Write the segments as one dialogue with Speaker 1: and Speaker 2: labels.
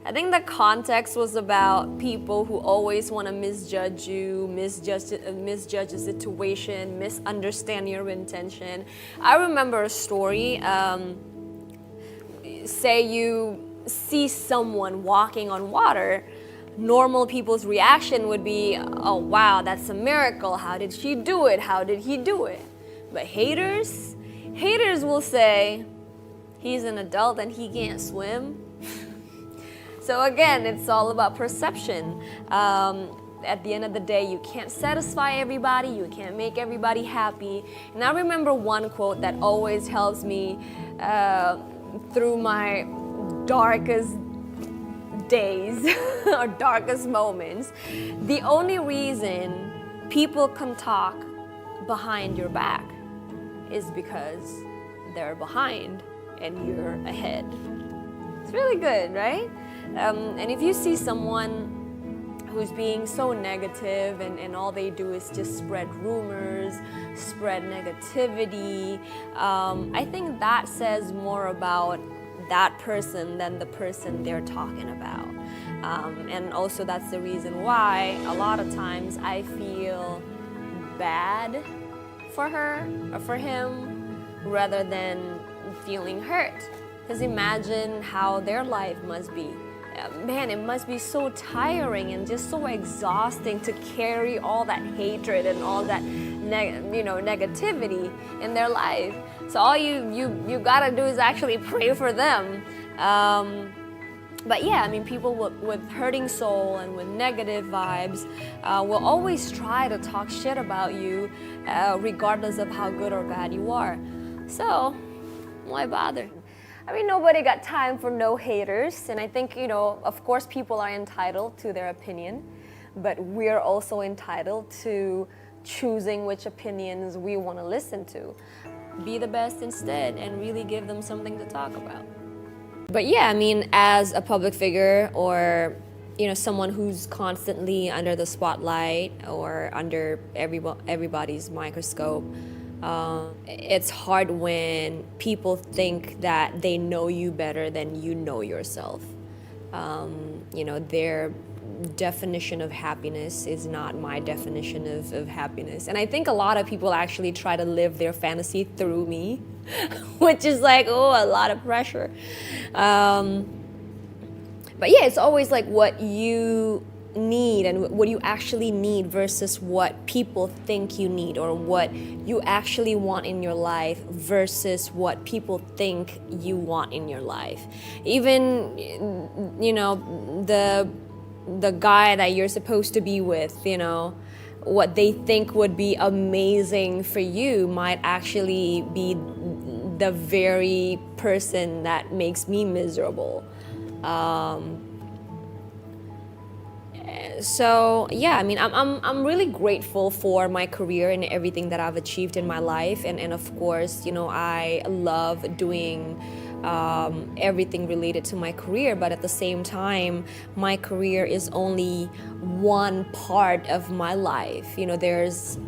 Speaker 1: I think the context was about people who always want to misjudge you, misjudge a situation, misunderstand your intention. I remember a story. Say you see someone walking on water, normal people's reaction would be, oh wow, that's a miracle. How did she do it? How did he do it? But haters will say, he's an adult and he can't swim. So again, it's all about perception. At the end of the day, you can't satisfy everybody, you can't make everybody happy. And I remember one quote that always helps me through my darkest days or darkest moments. The only reason people can talk behind your back is because they're behind and you're ahead. It's really good, right? And if you see someone who's being so negative and all they do is just spread rumors, spread negativity, I think that says more about that person than the person they're talking about. And also that's the reason why a lot of times I feel bad for her or for him rather than feeling hurt. Because imagine how their life must be. Man, it must be so tiring and just so exhausting to carry all that hatred and all that negativity in their life. So all you gotta do is actually pray for them. But yeah, I mean, people with hurting soul and with negative vibes will always try to talk shit about you regardless of how good or bad you are. So why bother? I mean, nobody got time for no haters, and I think, of course people are entitled to their opinion, but we're also entitled to choosing which opinions we want to listen to. Be the best instead and really give them something to talk about. But yeah, I mean, as a public figure or someone who's constantly under the spotlight or under everybody's microscope, it's hard when people think that they know you better than you know yourself. Their definition of happiness is not my definition of happiness. And I think a lot of people actually try to live their fantasy through me, which is like, a lot of pressure. But yeah, it's always like what you need and what you actually need versus what people think you need, or what you actually want in your life versus what people think you want in your life. Even the guy that you're supposed to be with, what they think would be amazing for you might actually be the very person that makes me miserable. So yeah, I mean, I'm really grateful for my career and everything that I've achieved in my life, and of course, I love doing everything related to my career, but at the same time, my career is only one part of my life. There's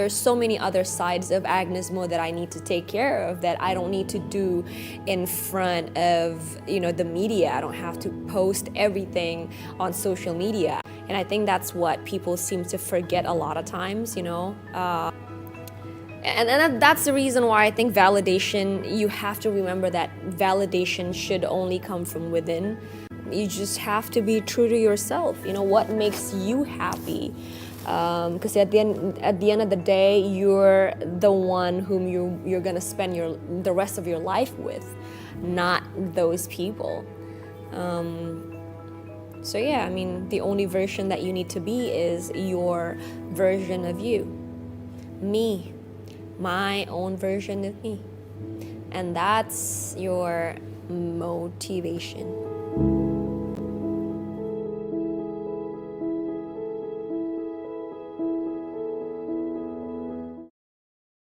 Speaker 1: so many other sides of Agnes Mo that I need to take care of that I don't need to do in front of the media. I don't have to post everything on social media. And I think that's what people seem to forget a lot of times, And that's the reason why I think validation, you have to remember that validation should only come from within. You just have to be true to yourself, what makes you happy. Because at the end of the day, you're the one whom you're gonna spend the rest of your life with, not those people. So yeah, I mean, the only version that you need to be is your version of you. Me. My own version of me. And that's your motivation.